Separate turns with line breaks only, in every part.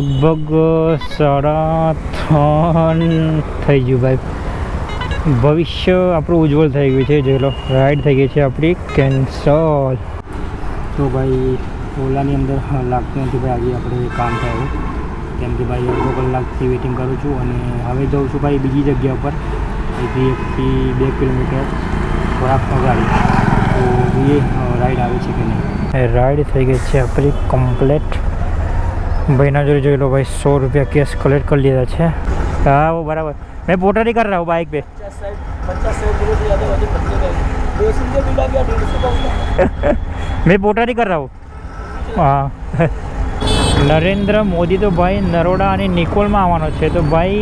લગભગ 3:30 થઈ ગયું ભાઈ. ભવિષ્ય આપણું ઉજ્જવળ થઈ ગયું છે. જોઈ લો, રાઈડ થઈ ગઈ છે આપણી કેન્સલ. તો ભાઈ ઓલાની અંદર લાગતું નથી ભાઈ, આજે આપણે કામ થયું કેમ કે ભાઈ અડધો કલાકથી વેઇટિંગ કરું છું અને હવે જાઉં છું ભાઈ બીજી જગ્યા પર, અહીંથી 1 થી 2 કિલોમીટર થોડાક ગાડી. તો જોઈએ રાઈડ આવે છે કે નહીં. રાઈડ થઈ ગઈ છે આપણી કમ્પ્લેટ. ભાઈના જોડે જોઈ લો ભાઈ, 100 रुपया कैश कलेक्ट कर लिया है. हाँ वो बराबर, मैं पोटर ही कर रहा हूँ बाइक पे. मैं पोटर ही कर रहा हूँ. हाँ નરેન્દ્ર મોદી તો ભાઈ નરોડા અને નિકોલમાં આવવાનો છે. તો ભાઈ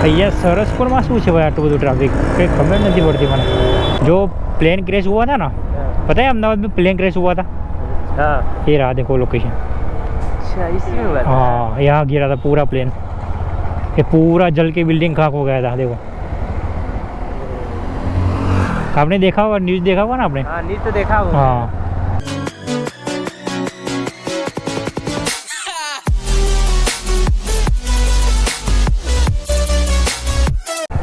અહીંયા સરસપુરમાં શું છે ભાઈ આટલું બધું ટ્રાફિક, કંઈ ખબર નથી પડતી મને. जो प्लेन क्रैश हुआ था ना, पता है अहमदाबाद में प्लेन क्रैश हुआ था. हाँ ये रहा देखो लोकेशन. अच्छा इसमें हुआ था. हाँ यहाँ गिरा था पूरा प्लेन, ये पूरा जल के बिल्डिंग खाक हो गया था. देखो आपने देखा होगा, न्यूज़ देखा होगा ना आपने. हाँ न्यूज़ तो देखा होगा. हाँ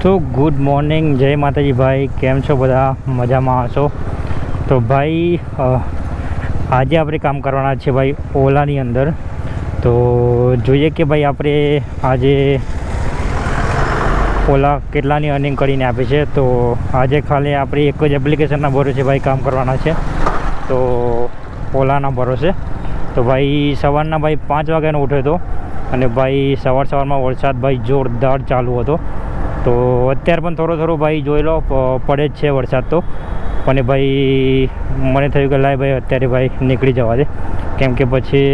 તો ગુડ મોર્નિંગ, જય માતાજી ભાઈ. કેમ છો બધા? મજામાં હશો? તો ભાઈ આજે આપણે કામ કરવાના છે ભાઈ ઓલાની અંદર. તો જોઈએ કે ભાઈ આપણે આજે ઓલા કેટલાની અર્નિંગ કરીને આપે છે. તો આજે ખાલી આપણે એક જ એપ્લિકેશનના ભરોસે ભાઈ કામ કરવાના છે, તો ઓલાના ભરોસે. તો ભાઈ સવારના ભાઈ 5 વાગ્યાનો ઉઠ્યો હતો અને ભાઈ સવારમાં વરસાદ ભાઈ જોરદાર ચાલુ હતો. તો અત્યારે પણ થોડો ભાઈ જોઈ લો પડે જ છે વરસાદ તો. પણ ભાઈ મને થયું કે લાય ભાઈ અત્યારે ભાઈ નીકળી જવા દે, કેમ કે પછી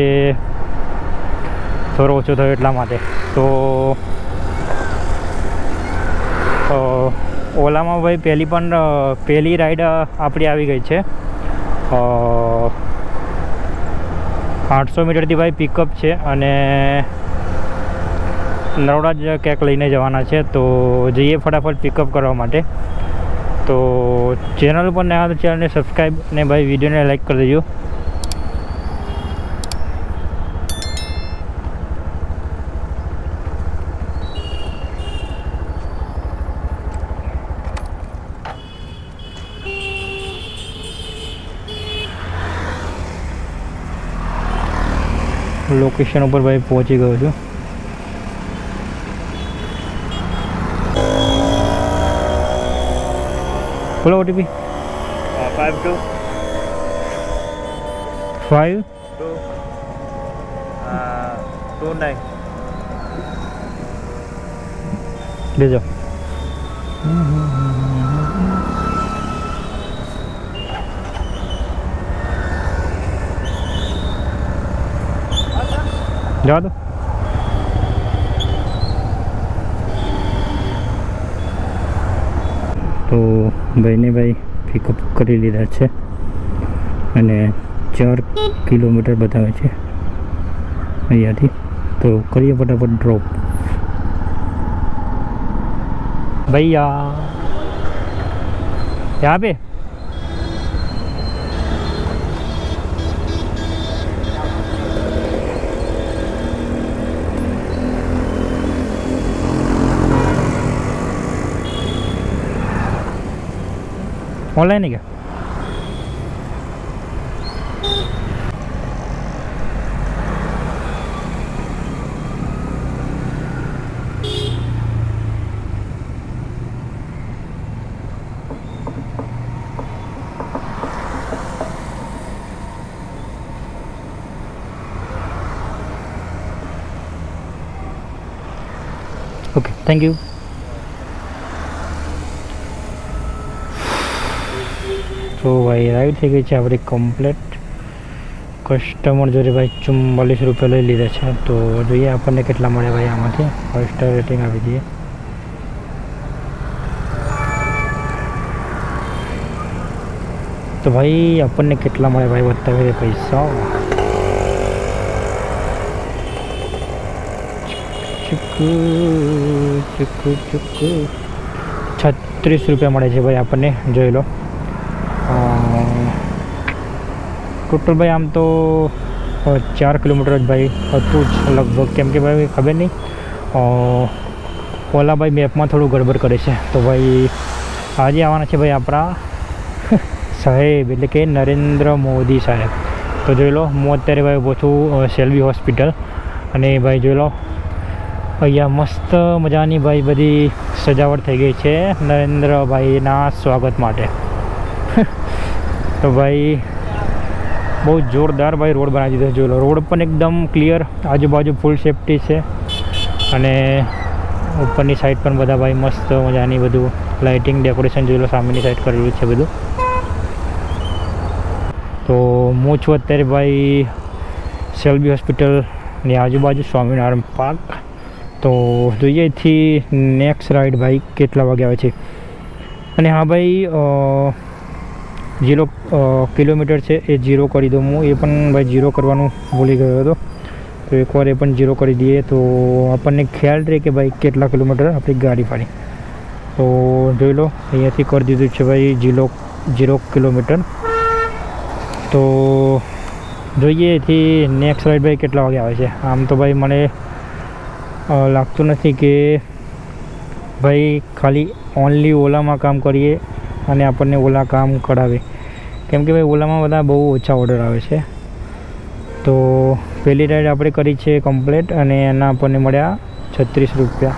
થોડો ઓછો થયો એટલા માટે. તો ઓલામાં ભાઈ પહેલી રાઈડ આપણી આવી ગઈ છે. 800 મીટરથી ભાઈ પિકઅપ છે અને નરોડા જ ક્યાંક લઈને જવાના છે. તો જઈએ ફટાફટ પિકઅપ કરવા માટે. તો ચેનલ પર નયા તો ચેનલને સબસ્ક્રાઈબ ને ભાઈ વિડીયોને લાઈક કરી દેજો. લોકેશન ઉપર ભાઈ પહોંચી ગયો છું. बोलो OTP
52
5
29
ले जाओ. जा दो. તો ભાઈને ભાઈ પિકઅપ કરી લીધા છે અને 4 કિલોમીટર બતાવે છે અહીંયાથી. તો કરીએ ફટાફટ ડ્રોપ. ભૈયા यहाँ पे ऑनलाइन है क्या? Okay thank you. તો ભાઈ રાઈડ થઈ ગઈ છે આપણી કમ્પ્લેટ. કસ્ટમર જોડે ભાઈ 44 રૂપિયા લઈ લીધા છે. તો જોઈએ આપણને કેટલા મળે ભાઈ આમાંથી. 5 સ્ટાર રેટિંગ આપી દઈએ. તો ભાઈ આપણને કેટલા મળે ભાઈ બતાવે પૈસા. ચુકુ 36 રૂપિયા મળે છે ભાઈ આપણને, જોઈ લો. ટોટલ ભાઈ આમ તો 4 કિલોમીટર જ ભાઈ હતું જ લગભગ, કેમ કે ભાઈ ખબર નહીં ઓલા ભાઈ મેપમાં થોડું ગડબડ કરે છે. તો ભાઈ આજે આવવાના છે ભાઈ આપણા સાહેબ, એટલે કે નરેન્દ્ર મોદી સાહેબ. તો જોઈ લો, હું અત્યારે ભાઈ ઊભો છું સેલ્વી હોસ્પિટલ, અને ભાઈ જોઈ લો અહીંયા મસ્ત મજાની ભાઈ બધી સજાવટ થઈ ગઈ છે નરેન્દ્રભાઈના સ્વાગત માટે. તો ભાઈ બહુ જોરદાર ભાઈ રોડ બનાવી દીધો. જોઈ લો, રોડ પણ એકદમ ક્લિયર, આજુબાજુ ફૂલ સેફટી છે, અને ઉપરની સાઈડ પણ બધા ભાઈ મસ્ત મજાની બધું લાઇટિંગ ડેકોરેશન જોઈ લો, સામેની સાઈડ કરેલું છે બધું. તો હું છું અત્યારે ભાઈ સેલ્વી હોસ્પિટલની આજુબાજુ સ્વામિનારાયણ પાર્ક. તો જોઈએ અહીંથી નેક્સ્ટ રાઈડ ભાઈ કેટલા વાગે આવે છે. અને હા ભાઈ 0 કિલોમીટર છે એ 0 કરી દઉં હું, એ પણ ભાઈ 0 કરવાનું ભૂલી ગયો હતો. તો એકવાર એ પણ 0 કરી દઈએ તો આપણને ખ્યાલ રહે કે ભાઈ કેટલા કિલોમીટર આપણી ગાડી ફાડી. તો જોઈ લો, અહીંયાથી કરી દીધું છે ભાઈ 0 કિલોમીટર. તો જોઈએ એથી નેક્સ્ટ રાઈડ ભાઈ કેટલા વાગે આવે છે. આમ તો ભાઈ મને લાગતું નથી કે ભાઈ ખાલી ઓનલી ઓલામાં કામ કરીએ અને આપણને ઓલા કામ કરાવે, કેમ કે ભાઈ ઓલામાં બધા બહુ ઓછા ઓર્ડર આવે છે. તો પહેલી રાઈડ આપણે કરી છે કમ્પ્લીટ, અને એના આપણને મળ્યા 36 રૂપિયા.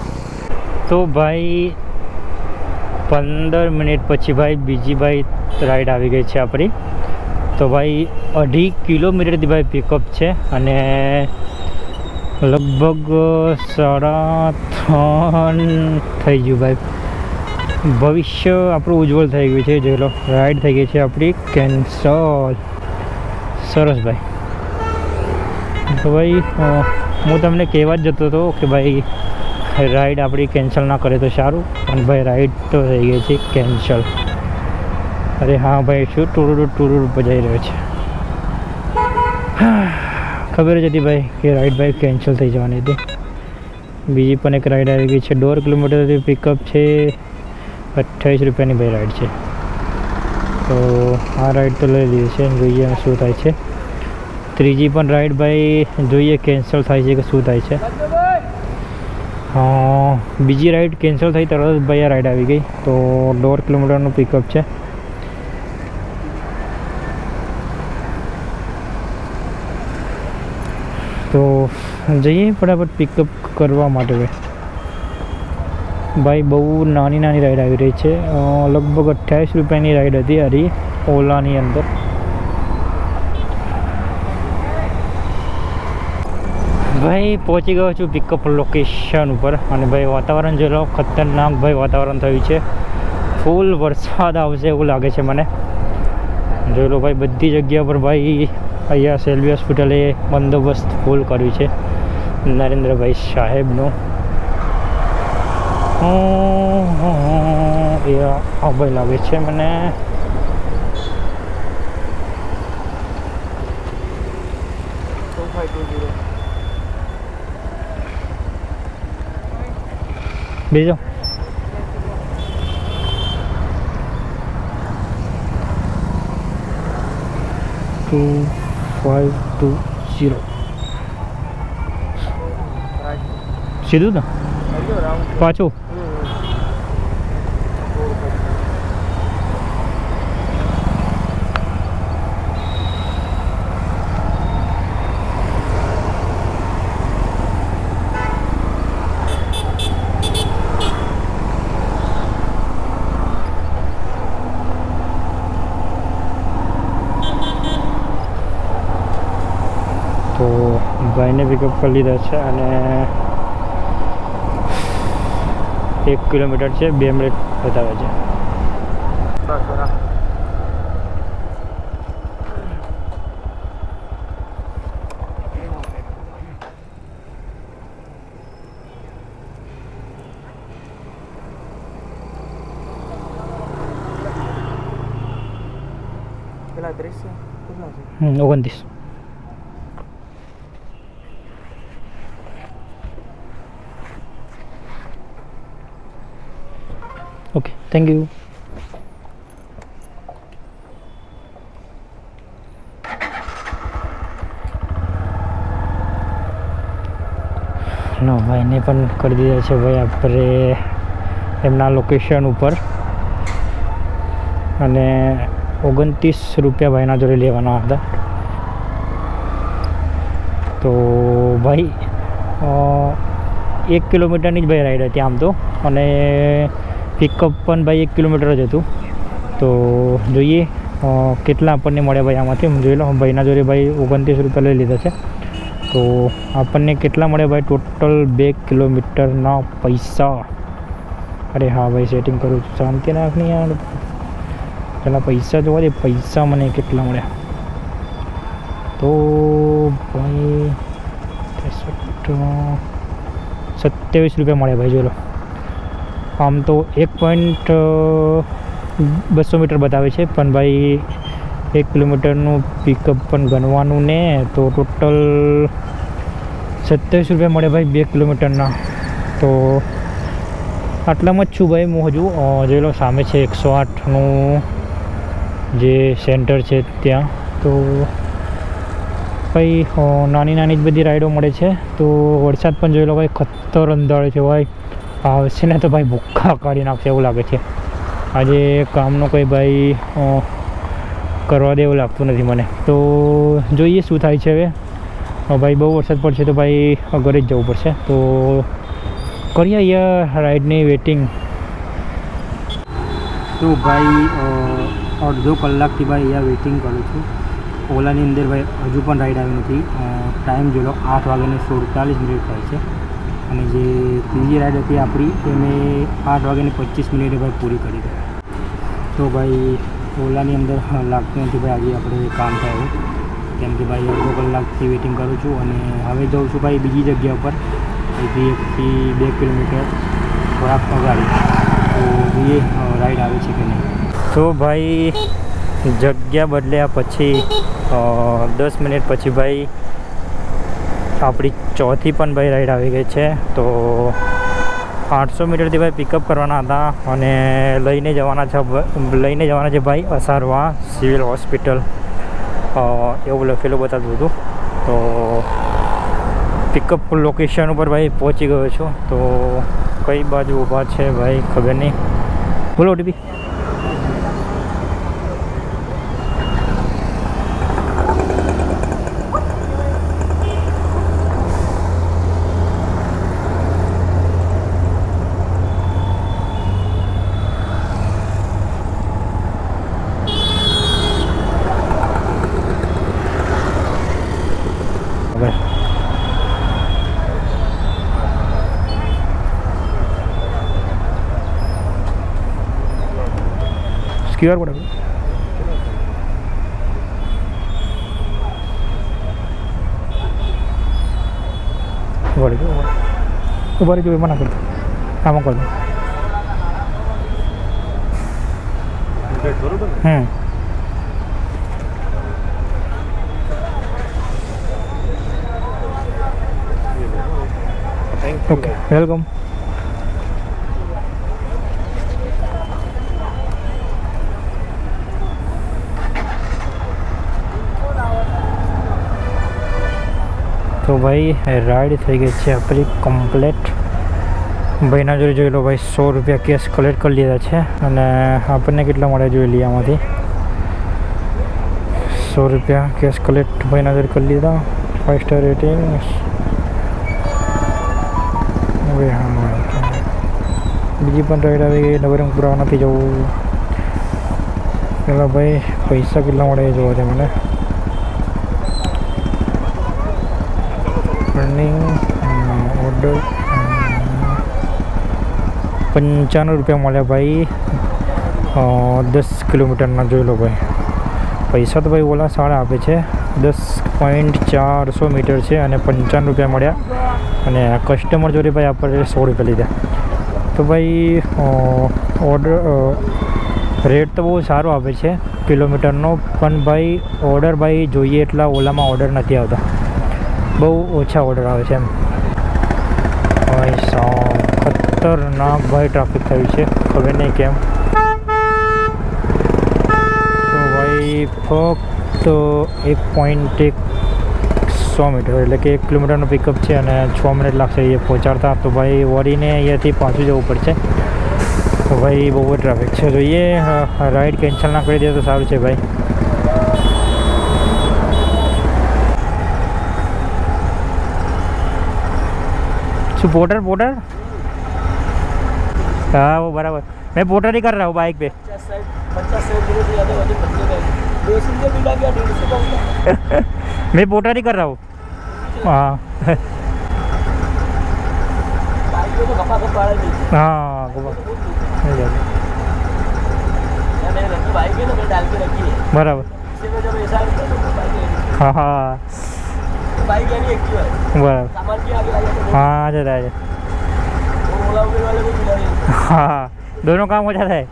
તો ભાઈ 15 મિનિટ પછી ભાઈ બીજી ભાઈ રાઈડ આવી ગઈ છે આપણી. તો ભાઈ 2.5 કિલોમીટરથી ભાઈ પિકઅપ છે, અને લગભગ 3.5 થઈ ગયું ભાઈ. ભવિષ્ય આપણું ઉજ્જવળ થઈ ગયું છે. જોઈ લો, રાઈડ થઈ ગઈ છે આપણી કેન્સલ. સરસ ભાઈ. તો ભાઈ હું તમને કહેવા જ જતો હતો કે ભાઈ રાઈડ આપણી કેન્સલ ના કરે તો સારું, અને ભાઈ રાઈડ તો થઈ ગઈ છે કેન્સલ. અરે હા ભાઈ, શું ટુરુડ બજાઈ રહ્યો છે. ખબર જ હતી ભાઈ કે રાઈડ ભાઈ કેન્સલ થઈ જવાની હતી. બીજી પણ એક રાઈડ આવી ગઈ છે, 1.5 કિલોમીટરથી પિકઅપ છે, 28 રૂપિયાની ભાઈ રાઈડ છે. તો આ રાઈડ તો લઈ લીધી છે, જોઈએ શું થાય છે. ત્રીજી પણ રાઈડ ભાઈ જોઈએ કેન્સલ થાય છે કે શું થાય છે. બીજી રાઈડ કેન્સલ થઈ તરત જ ભાઈ આ રાઈડ આવી ગઈ. તો 1.5 કિલોમીટરનું પિકઅપ છે. તો જઈએ ફટાફટ પિકઅપ કરવા માટે. ભાઈ બહુ નાની રાઈડ આવી રહી છે, લગભગ 28 રૂપિયાની રાઈડ હતી હરી ઓલાની અંદર. ભાઈ પહોંચી ગયો છું પિકઅપ લોકેશન ઉપર, અને ભાઈ વાતાવરણ જોઈ લો, ખતરનાક ભાઈ વાતાવરણ થયું છે. ફૂલ વરસાદ આવશે એવું લાગે છે મને. જોઈ લો ભાઈ, બધી જગ્યા પર ભાઈ અહીંયા સેલ્વી હોસ્પિટલે બંદોબસ્ત ફૂલ કર્યું છે નરેન્દ્રભાઈ સાહેબનું. એ આ ભાઈ લાગે છે મને. બીજો 2520 સીધું ને પાછું. તો ભાઈને પિકઅપ કરી લીધા છે, અને 1 કિલોમીટર છે, 2 મિનિટ બતાવે છે.
પેલા 30
29. Okay, thank you. નો ભાઈને પણ કરી દીધા છે ભાઈ આપણે એમના લોકેશન ઉપર, અને 29 રૂપિયા ભાઈના જોડે લેવાના હતા. તો ભાઈ 1 કિલોમીટરની જ ભાઈ રાઈડ હતી આમ તો, અને પિકઅપ પણ ભાઈ 1 કિલોમીટર જ હતું. તો જોઈએ કેટલા આપણને મળ્યા ભાઈ આમાંથી. જોઈ લો ભાઈના જોડે ભાઈ 29 રૂપિયા લઈ લીધા છે. તો આપણને કેટલા મળ્યા ભાઈ ટોટલ 2 કિલોમીટરના પૈસા. અરે હા ભાઈ સેટિંગ કરું છું, શાંતિ નાખ નહીં યાર. પહેલાં પૈસા જોવા દે, પૈસા મને કેટલા મળ્યા. તો ભાઈ 27 રૂપિયા મળ્યા ભાઈ. જોઈ લો આમ તો 1.200 મીટર બતાવે છે, પણ ભાઈ 1 કિલોમીટરનું પિકઅપ પણ ગણવાનું ને, તો ટોટલ 27 રૂપિયા મળે ભાઈ 2 કિલોમીટરના. તો આટલામાં જ છું ભાઈ હું હજુ. જોઈ લો સામે છે 108નું જે સેન્ટર છે ત્યાં. તો ભાઈ નાની નાની જ બધી રાઈડો મળે છે. તો વરસાદ પણ જોઈ લો ભાઈ ખતર અંધારે છે ભાઈ. આવશે ને તો ભાઈ ભૂખ્ખા કાઢી નાખશે એવું લાગે છે. આજે કામનું કંઈ ભાઈ કરવા દે એવું લાગતું નથી મને. તો જોઈએ શું થાય છે હવે. ભાઈ બહુ વરસાદ પડશે તો ભાઈ ઘરે જ જવું પડશે. તો કરીએ અહીંયા રાઈડની વેટિંગ. તો ભાઈ અડધો કલાકથી ભાઈ અહીંયા વેટિંગ કરું છું. ઓલાની અંદર ભાઈ હજુ પણ રાઈડ આવી નથી. ટાઈમ જોઈ લો 8:47 થાય છે. અને જે ત્રીજી રાઈડ હતી આપણી એ મેં 8:25 ભાઈ પૂરી કરી હતી. તો ભાઈ ઓલાની અંદર લાગતું નથી ભાઈ આજે આપણે કામ થાય, કેમ કે ભાઈ અડધો કલાકથી વેટિંગ કરું છું. અને હવે જાઉં છું ભાઈ બીજી જગ્યા ઉપર, અહીંથી 1 થી 2 કિલોમીટર થોડાક અગાડી. તો જોઈએ રાઈડ આવે છે કે નહીં. તો ભાઈ જગ્યા બદલ્યા પછી 10 મિનિટ પછી ભાઈ આપણી ચોથી પણ ભાઈ રાઈડ આવી ગઈ છે. તો 800 મીટરથી ભાઈ પિકઅપ કરવાના હતા અને લઈને જવાના છે ભાઈ અસારવા સિવિલ હોસ્પિટલ, એવું લખેલું બતાવતું હતું. તો પિકઅપ લોકેશન ઉપર ભાઈ પહોંચી ગયો છું. તો કઈ બાજુ ઊભા છે ભાઈ ખબર નહીં. બોલો ઓટીપી. QR કોડ ઉભા રહેજો, એમાં ના કરતો, આમાં કરતો. Okay welcome. તો ભાઈ રાઈડ થઈ ગઈ છે આપણી કમ્પ્લેટ. ભાઈના જોડે જોઈ લો ભાઈ 100 રૂપિયા કેશ કલેક્ટ કરી લીધા છે. અને આપણને કેટલા મળ્યા જોઈ લઈએ આમાંથી. 100 રૂપિયા કેશ કલેક્ટ ભાઈના જોડે કરી લીધા. 5 સ્ટાર રેટિંગ. હવે હા બીજી પણ રાઈડ આવી ગઈ. નવરંગપુરા નથી જવું. પેલા ભાઈ પૈસા કેટલા મળે એ જોવા છે મને. રનિંગ ઓર્ડર 95 રૂપિયા મળ્યા ભાઈ 10 કિલોમીટરના. જોઈ લો ભાઈ પૈસા તો ભાઈ ઓલા સારા આપે છે. 10.400 મીટર છે અને 95 રૂપિયા મળ્યા. અને કસ્ટમર જોડે ભાઈ આપણે 100 રૂપિયા લીધા. તો ભાઈ ઓર્ડર રેટ તો બહુ સારો આપે છે કિલોમીટરનો, પણ ભાઈ ઓર્ડર ભાઈ જોઈએ એટલા ઓલામાં ઓર્ડર નથી આવતા. બહુ ઓછા ઓર્ડર આવે છે એમ. ભાઈ ખતરનાક ભાઈ ટ્રાફિક થયું છે, ખબર નહીં કેમ. તો ભાઈ ફક્ત 1.1 100 મીટર એટલે કે 1 કિલોમીટરનું પિકઅપ છે અને 6 મિનિટ લાગશે એ પહોંચાડતા. તો ભાઈ વળીને અહીંયાથી પાછું જવું પડશે. તો ભાઈ બહુ જ ટ્રાફિક છે. જોઈએ રાઈડ કેન્સલ ના કરી દે તો સારું છે ભાઈ. શું पोर्टर हाँ वो बराबर मैं पोर्टर ही कर रहा हूँ बाइक पे.
50
मैं पोर्टर ही कर रहा हूँ. हाँ हाँ बराबर. हाँ हाँ बराबर. हाँ जाता है. हाँ दोनों काम हो जाता है.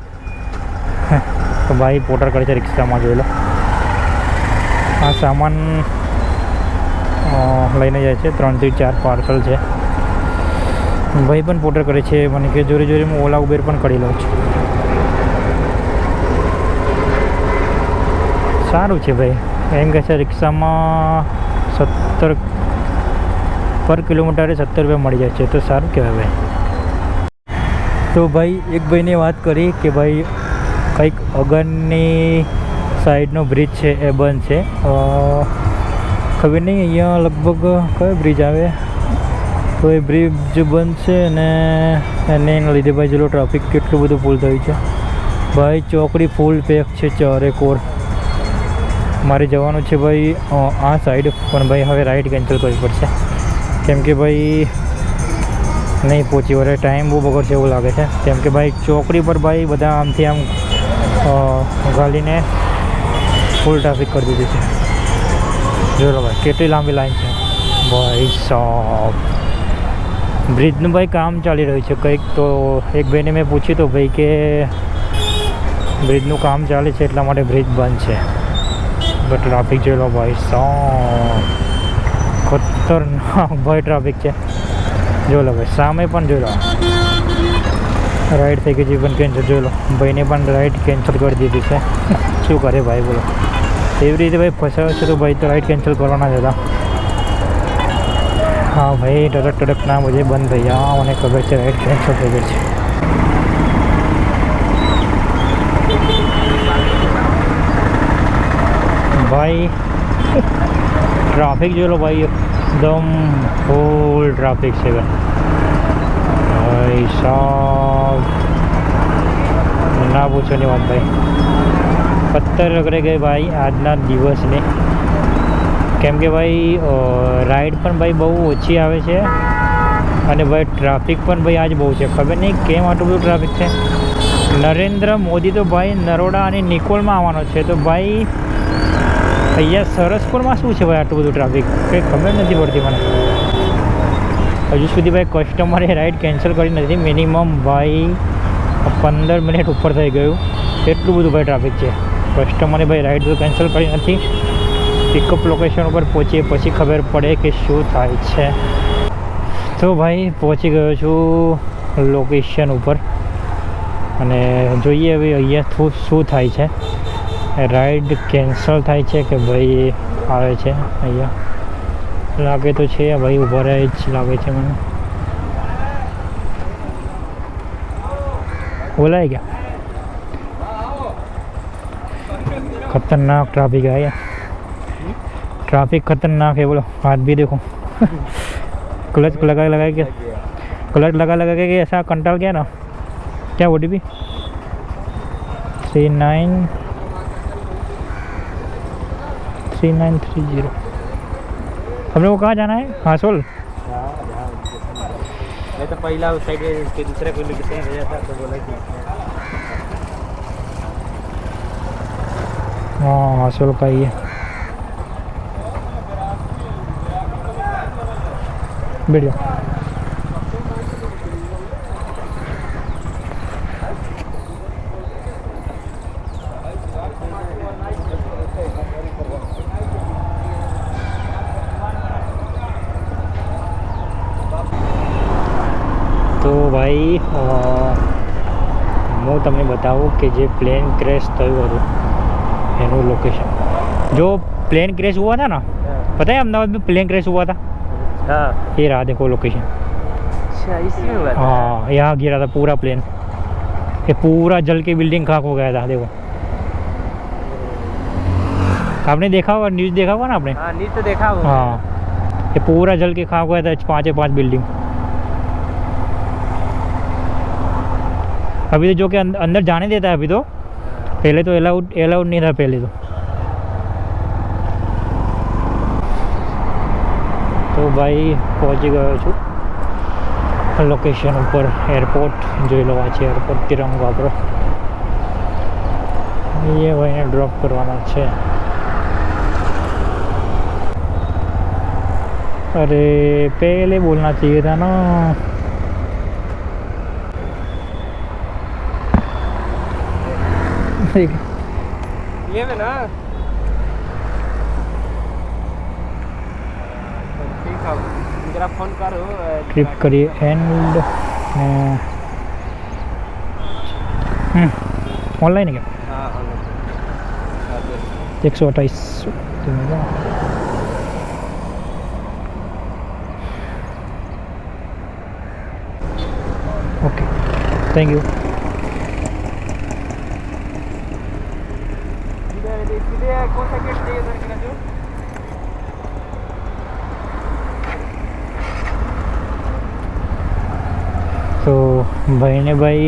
तो भाई पोर्टर करे છે રિક્ષામાં જોઈ લો. આ સામાન લઈને જાય છે. 3 થી 4 પાર્સલ છે. ભાઈ પણ પોર્ટર કરે છે. મને કે જોડે જોડે હું ઓલા ઉબેર પણ કરી લઉં છું. સારું છે ભાઈ. એમ કહે છે રિક્ષામાં 70 પર કિલોમીટરે 70 રૂપિયા મળી જાય છે. તો સારું કહેવાય ભાઈ. તો ભાઈ એક ભાઈને વાત કરી કે ભાઈ કંઈક અગરની સાઈડનો બ્રિજ છે એ બંધ છે. ખબર નહીં અહીંયા લગભગ કયો બ્રિજ આવે તો એ બ્રિજ બંધ છે અને એના લીધે ભાઈ ચલો ટ્રાફિક કેટલું બધું ફૂલ થયું છે ભાઈ. ચોકડી ફૂલ પેક છે ચારે કોર. મારે જવાનું છે ભાઈ આ સાઈડ પણ ભાઈ હવે રાઈડ કેન્સલ કરવી પડશે કેમ કે ભાઈ નહીં પહોંચી વળે. ટાઈમ બહુ બગડશે એવું લાગે છે કેમ કે ભાઈ ચોકડી પર ભાઈ બધા આમથી આમ ગાલીને ફૂલ ટ્રાફિક કરી દીધી છે. જોઈ લો ભાઈ કેટલી લાંબી લાઈન છે ભાઈ સાહેબ. બ્રિજનું ભાઈ કામ ચાલી રહ્યું છે કંઈક. તો એક ભાઈને મેં પૂછ્યું તો ભાઈ કે બ્રિજનું કામ ચાલે છે એટલા માટે બ્રિજ બંધ છે. તો ટ્રાફિક જોઈ લો ભાઈ સાહેબ. ખતરનાક ભાઈ ટ્રાફિક છે. જોઈ લો ભાઈ સામે પણ જોઈ લો. રાઈડ થઈ ગઈ છે પણ કેન્સલ. જોઈ લો ભાઈને પણ રાઈડ કેન્સલ કરી દીધી છે. શું કરે ભાઈ બોલો. એવી રીતે ભાઈ ફસાયો છે તો ભાઈ તો રાઈડ કેન્સલ કરવાના જ હતા. हाँ भाई टड़क ना मुझे बंद भैया उन्हें खबर से राइड कैंसिल થઈ ગઈ છે. भाई ट्रैफिक जो लो भाई एकदम फुल ट्रैफिक છે भाई साहब. ના પૂછોની વાત ભાઈ. પથ્થર રગડે ગए ભાઈ આજના દિવસને કેમ કે ભાઈ રાઈડ પણ ભાઈ બહુ ઓછી આવે છે અને ભાઈ ટ્રાફિક પણ ભાઈ આજ બહુ છે. ખબર નહીં કેમ આટલું બધું ટ્રાફિક છે. નરેન્દ્ર મોદી તો ભાઈ નરોડા અને નિકોલમાં આવવાનો છે તો ભાઈ અહીંયા સરસપુરમાં શું છે ભાઈ આટલું બધું ટ્રાફિક કંઈ ખબર નથી પડતી મને. હજુ સુધી ભાઈ કસ્ટમરે રાઈડ કેન્સલ કરી નથી. મિનિમમ ભાઈ 15 મિનિટ ઉપર થઈ ગયું. એટલું બધું ભાઈ ટ્રાફિક છે. કસ્ટમરે ભાઈ રાઈડ તો કેન્સલ કરી નથી. પિકઅપ લોકેશન ઉપર પહોંચીએ પછી ખબર પડે કે શું થાય છે. તો ભાઈ પહોંચી ગયો છું લોકેશન ઉપર અને જોઈએ હવે અહીંયા શું થાય છે. રાઈડ કેન્સલ થાય છે કે ભાઈ આવે છે. અહીંયા લાગે તો છે ભાઈ ઊભા રહે જ લાગે છે મને. બોલાય ગયા. खतरनाक ट्रैफिक है यार. ट्रैफिक खतरनाक है बोलो. हाथ भी देखो. क्लच लगा के क्लच लगा के ऐसा कंट्रोल किया ना. क्या OTP 3930. हम लोग को कहाँ जाना है. हासोल.
मैं तो पहला उस साइड के दूसरे को लेके गया था तो बोला कि
हाँ हासोल का ही है. बैठ जाओ. તો ભાઈ હું તમને બતાવું કે જે પ્લેન ક્રેશ થયું હતું એનું लोकेशन. जो प्लेन क्रैश हुआ था ना पता है अहमदाबाद में प्लेन क्रैश हुआ था,
हाँ
ये रहा देखो लोकेशन।
अच्छा इसमें हुआ था।
हाँ यहाँ गिरा था पूरा प्लेन, ये पूरा जल के बिल्डिंग खाक हो गया था देखो। आपने देखा होगा, न्यूज़ देखा होगा ना आपने?
हाँ नीचे तो देखा होगा।
हाँ ये पूरा जल के खाक हुआ था, 5 बिल्डिंग। अभी तो जो कि अंदर जाने देता है अभी तो, पहले तो अलाउड नहीं था पहले तो भाई પહોંચી ગયો છું લોકેશન ઉપર, એરપોર્ટ જોઈ લો, આ છે એરપોર્ટ તિરંગો આપણો। ये ભાઈને ડ્રોપ કરવાના છે। अरे पहले बोलना चाहिए था ना।
ये में ना ठीक है, जरा फोन करो।
क्लिक करिए एंड ऑनलाइन है क्या?
हाँ
128 ओके थैंक यू।
सीधे कौन सा गेट चाहिए उधर की जो?
તો ભાઈને ભાઈ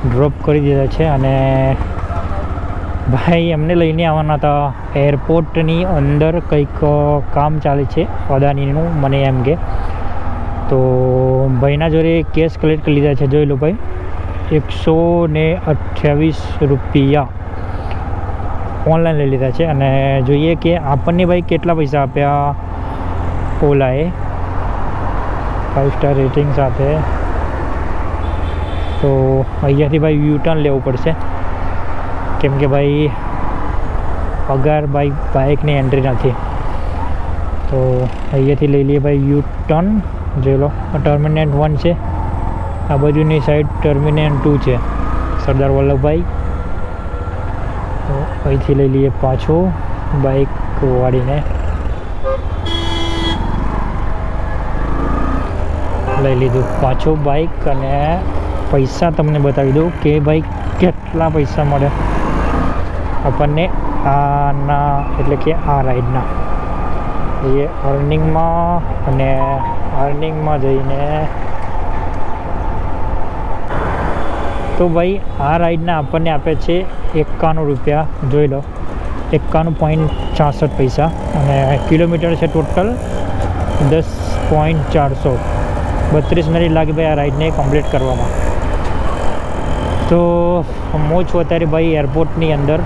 ડ્રોપ કરી દીધા છે અને ભાઈ એમને લઈને આવવાના હતા એરપોર્ટની અંદર, કંઈક કામ ચાલે છે અદાનીનું મને એમ કે। તો ભાઈના જોડે કેશ કલેક્ટ કરી લીધા છે, જોઈ લો ભાઈ 128 રૂપિયા ઓનલાઈન લઈ લીધા છે। અને જોઈએ કે આપણને ભાઈ કેટલા પૈસા આપ્યા ઓલાએ 5 સ્ટાર રેટિંગ સાથે। તો અહીંયાથી ભાઈ યુ ટર્ન લેવું પડશે, કેમ કે ભાઈ પગાર ભાઈ બાઇકની એન્ટ્રી નથી। તો અહીંયાથી લઈ લઈએ ભાઈ યુ ટર્ન, જોઈ લો ટર્મિનલ 1 છે, આ બાજુની સાઈડ ટર્મિનલ 2 છે સરદાર વલ્લભભાઈ। તો અહીંથી લઈ લઈએ પાછું બાઇક વાળીને, લઈ લીધું પાછું બાઇક। અને પૈસા તમને બતાવી દઉં કે ભાઈ કેટલા પૈસા મળે આપણને આના, એટલે કે આ રાઈડના। એ અર્નિંગમાં, અને અર્નિંગમાં જઈને તો ભાઈ આ રાઈડના આપણને આપે છે 51 રૂપિયા, જોઈ લો 51.66 પૈસા। અને કિલોમીટર છે ટોટલ 10.400, 32 મિનિટ લાગી ભાઈ આ રાઈડને કમ્પ્લીટ કરવામાં। તો હું છું અત્યારે ભાઈ એરપોર્ટની અંદર,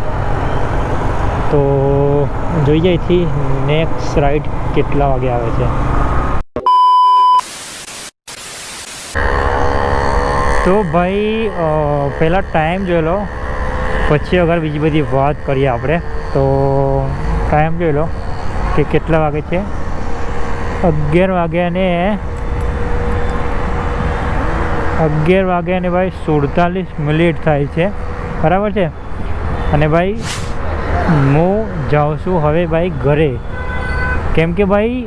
તો જોઈએ અહીંથી નેક્સ્ટ રાઈડ કેટલા વાગે આવે છે। તો ભાઈ પહેલાં ટાઈમ જોઈ લો, પછી અગર બીજી બધી વાત કરીએ આપણે। તો ટાઈમ જોઈ લો કે કેટલા વાગે છે, 11 વાગ્યાને 11 વાગ્યાને ભાઈ 47 મિનિટ થાય છે, બરાબર છે। અને ભાઈ હું જાઉં છું હવે ભાઈ ઘરે, કેમ કે ભાઈ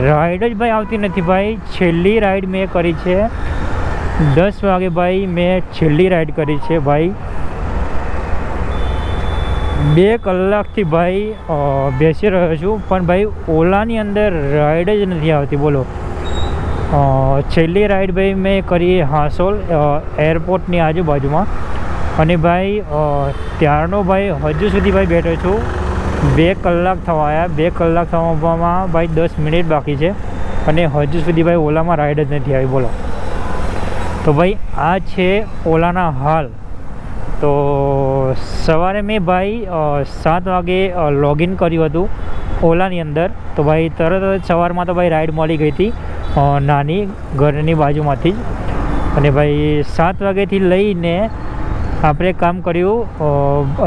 રાઈડ જ ભાઈ આવતી નથી ભાઈ। છેલ્લી રાઈડ મેં કરી છે 10 વાગે ભાઈ, મેં છેલ્લી રાઈડ કરી છે ભાઈ। 2 કલાકથી ભાઈ બેસી રહ્યો છું, પણ ભાઈ ઓલાની અંદર રાઈડ જ નથી આવતી, બોલો। છેલ્લી રાઈડ ભાઈ મેં કરી હાંસોલ એરપોર્ટની આજુબાજુમાં, અને ભાઈ ત્યારનો ભાઈ હજુ સુધી ભાઈ બેઠો છું। 2 કલાક થવા આવ્યા, 2 કલાક થવામાં ભાઈ 10 મિનિટ બાકી છે, અને હજુ સુધી ભાઈ ઓલામાં રાઈડ જ નથી આવી, બોલો। તો ભાઈ આ છે ઓલાના હાલ। તો સવારે મેં ભાઈ 7 વાગે લોગિન કર્યું હતું ઓલાની અંદર, તો ભાઈ તરત જ સવારમાં તો ભાઈ રાઈડ મળી ગઈ હતી નાની ઘરની બાજુમાંથી જ। અને ભાઈ 7 વાગ્યાથી લઈને આપણે કામ કર્યું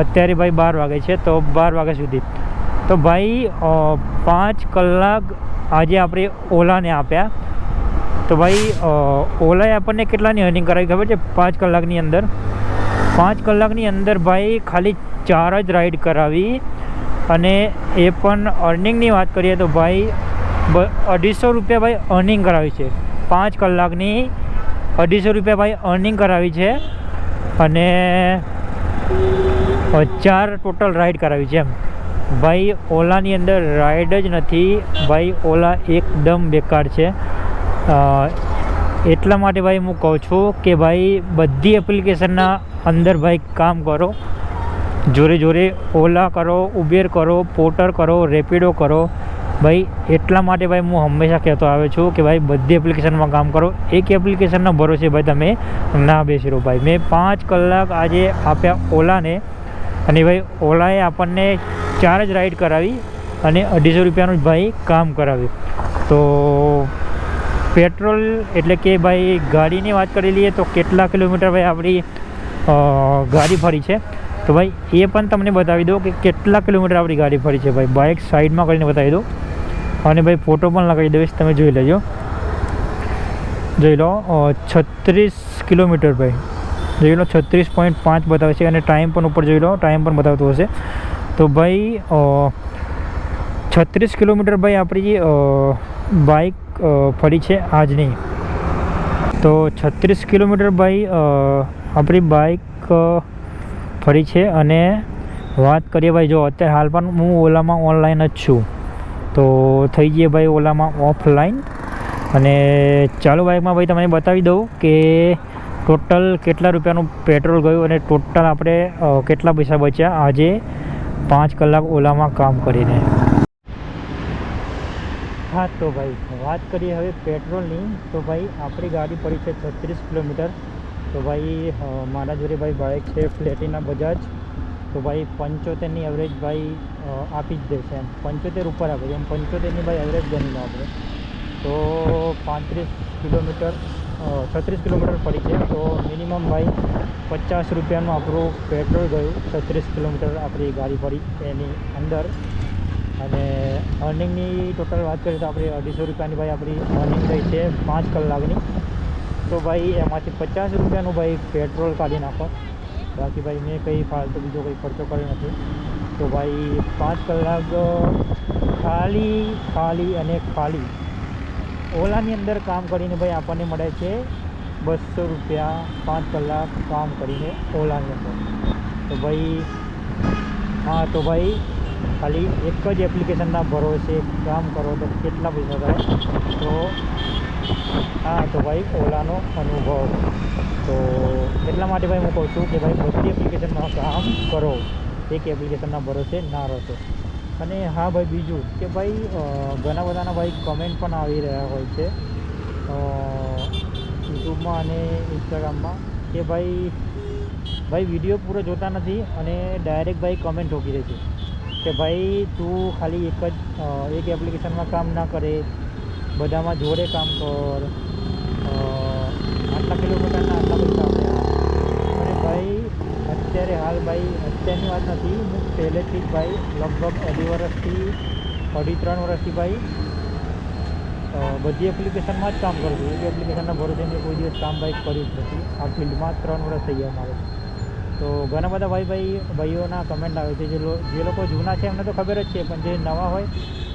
અત્યારે ભાઈ 12 વાગે છે, તો 12 વાગ્યા સુધી। તો ભાઈ 5 કલાક આજે આપણે ઓલાને આપ્યા। તો ભાઈ ઓલાએ આપણને કેટલાની અર્નિંગ કરાવી ખબર છે? 5 કલાકની અંદર 5 કલાકની અંદર ભાઈ ખાલી 4 જ રાઈડ કરાવી, અને એ પણ અર્નિંગની વાત કરીએ તો ભાઈ 250 રૂપિયા ભાઈ અર્નિંગ કરાવી છે. 5 કલાકની 250 રૂપિયા ભાઈ અર્નિંગ કરાવી છે અને 4 ટોટલ રાઈડ કરાવી છે એમ. ભાઈ ઓલાની અંદર રાઈડ જ નથી ભાઈ, ઓલા એકદમ બેકાર છે. એટલા માટે ભાઈ હું કહું છું કે ભાઈ બધી એપ્લિકેશનના અંદર ભાઈ કામ કરો, જોડે જોડે ઓલા કરો, ઉબેર કરો, પોર્ટર કરો, રેપિડો કરો ભાઈ. એટલા માટે ભાઈ હું હંમેશા કહેતો આવે છું કે ભાઈ બધી એપ્લિકેશનમાં કામ કરો. એક એપ્લિકેશનના ભરોસે ભાઈ તમે ના બેસી રહો ભાઈ. મેં 5 કલાક આજે આપ્યા ઓલાને અને ભાઈ ઓલાએ આપણને 4 જ રાઈડ કરાવી અને 250 રૂપિયાનું જ ભાઈ કામ કરાવ્યું. તો પેટ્રોલ એટલે કે ભાઈ ગાડીની વાત કરી લઈએ તો કેટલા કિલોમીટર ભાઈ આપણી ગાડી ફરી છે, તો ભાઈ એ પણ તમને બતાવી દો કે કેટલા કિલોમીટર આપણી ગાડી ફરી છે ભાઈ. બાઇક સાઈડમાં કરીને બતાવી દો અને ભાઈ ફોટો પણ લગાવી દઈશ, તમે જોઈ લેજો. જોઈ લો 36 કિલોમીટર ભાઈ, જોઈ લો 36.5 બતાવે છે અને ટાઈમ પણ ઉપર જોઈ લો, ટાઈમ પણ બતાવતો હશે. તો ભાઈ 36 કિલોમીટર ભાઈ આપણી બાઇક ફરી છે આજની. તો 36 કિલોમીટર ભાઈ આપણી બાઇક ફરી છે. અને વાત કરીએ ભાઈ, જો અત્યારે હાલ પણ હું ઓલામાં ઓનલાઈન જ છું, તો થઈ જઈએ ભાઈ ઓલામાં ઓફલાઈન. અને ચાલુ બાઇકમાં ભાઈ તમને બતાવી દઉં કે ટોટલ કેટલા રૂપિયાનું પેટ્રોલ ગયું અને ટોટલ આપણે કેટલા પૈસા બચ્યા આજે 5 કલાક ઓલામાં કામ કરીને. હા, તો ભાઈ વાત કરીએ હવે પેટ્રોલની. તો ભાઈ આપણી ગાડી પડી છે 36 કિલોમીટર. તો ભાઈ મારા જોડે ભાઈ બાઇક છે પ્લેટિના બજાજ. તો ભાઈ 75ની એવરેજ ભાઈ આપી જ દેશે એમ, 75 ઉપર આપે છે એમ. 75ની ભાઈ એવરેજ ગણી લો આપણે. તો 36 કિલોમીટર પડી છે. તો મિનિમમ ભાઈ 50 રૂપિયાનું આપણું પેટ્રોલ ગયું 36 કિલોમીટર આપણી ગાડી પડી એની અંદર. અને અર્નિંગની ટોટલ વાત કરીએ તો આપણે 250 રૂપિયાની ભાઈ આપણી અર્નિંગ થઈ છે 5 કલાકની. તો ભાઈ એમાંથી 50 રૂપિયાનું ભાઈ પેટ્રોલ કાઢી નાખો. બાકી ભાઈ મેં કંઈ ફાલતુ બીજો કંઈ ખર્ચો કર્યો નથી. તો ભાઈ 5 કલાક ખાલી અને ખાલી ઓલાની અંદર કામ કરીને ભાઈ આપણને મળે છે 200 રૂપિયા 5 કલાક કામ કરીને ઓલાની અંદર. તો ભાઈ હા, તો ભાઈ ખાલી એક જ એપ્લિકેશનના ભરોસે કામ કરો તો કેટલા પૈસા થાય. તો હા, તો ભાઈ ઓલાનો અનુભવ. તો એટલા માટે ભાઈ હું કહું છું કે ભાઈ બધી એપ્લિકેશનમાં કામ કરો, એક એપ્લિકેશનના ભરોસે ના રહો. અને હા ભાઈ બીજું કે ભાઈ ઘણા બધાના ભાઈ કમેન્ટ પણ આવી રહ્યા હોય છે યુટ્યુબમાં અને ઇન્સ્ટાગ્રામમાં કે ભાઈ વિડીયો પૂરો જોતા નથી અને ડાયરેક્ટ ભાઈ કમેન્ટ ઠોકી દે છે કે ભાઈ તું ખાલી એક એપ્લિકેશનમાં કામ ના કરે, બધામાં જોડે કામ કર, આટલા કિલોમીટરના આટલા પૈસા આપ્યા. અને ભાઈ અત્યારે હાલ ભાઈ અત્યારની વાત નથી, હું પહેલેથી જ ભાઈ લગભગ 3 વર્ષથી ભાઈ બધી એપ્લિકેશનમાં જ કામ કરું છું. એક એપ્લિકેશનના ભરોસે મેં કોઈ દિવસ કામ ભાઈ કર્યું જ નથી. આ ફિલ્ડમાં 3 વર્ષ થઈ ગયા મારે. તો ઘણા બધા ભાઈઓના કમેન્ટ આવે છે, જે લોકો જૂના છે એમને તો ખબર જ છે, પણ જે નવા હોય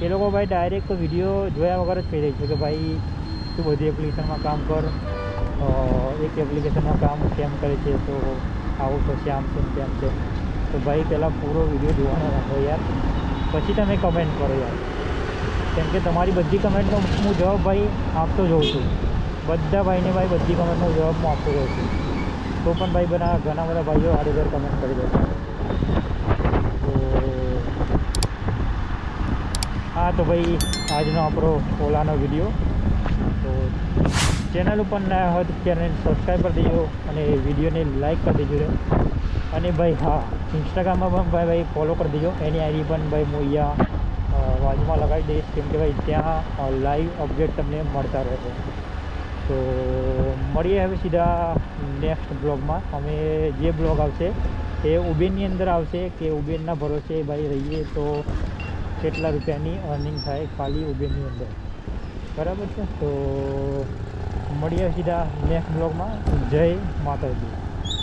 એ લોકો ભાઈ ડાયરેક્ટ વિડીયો જોયા વગર જ કહી દે છે કે ભાઈ તું બધી એપ્લિકેશનમાં કામ કર, એક એપ્લિકેશનમાં કામ કેમ કરે છે, તો આવું પછી આમ છે તેમ છે. તો ભાઈ પહેલાં પૂરો વિડીયો જોવાનો રાખો યાર, પછી તમે કમેન્ટ કરો યાર. કેમ કે તમારી બધી કમેન્ટનો હું જવાબ ભાઈ આપતો જોઉં છું. બધા ભાઈને ભાઈ બધી કમેન્ટનો જવાબ હું આપતો જોઉં છું. તો પણ ભાઈ ઘણા બધા ભાઈઓ આડેધડ કમેન્ટ કરી દે છે. તો હા, તો ભાઈ આજનો આપણો ઓલાનો વિડીયો. તો ચેનલ ઉપર નયા હોય તો ચેનલ સબસ્ક્રાઈબ કરી દેજો અને વિડીયોને લાઈક કરી દેજો. અને ભાઈ હા, ઇન્સ્ટાગ્રામમાં પણ ભાઈ ફોલો કરી દેજો. એની આઈડી પણ ભાઈ હું અહીંયા બાજુમાં લગાવી દઈશ, કેમ કે ભાઈ ત્યાં લાઈવ અપડેટ તમને મળતા રહેશે. તો મળીએ હવે સીધા નેક્સ્ટ બ્લોગમાં. અમે જે બ્લોગ આવશે એ ઉબેરની અંદર આવશે કે ઉબેરના ભરોસે ભાઈ રહીએ તો કેટલા રૂપિયાની અર્નિંગ થાય ખાલી ઉબેરની અંદર, બરાબર છે. તો મળીએ સીધા નેક્સ્ટ બ્લોગમાં. જય માતાજી.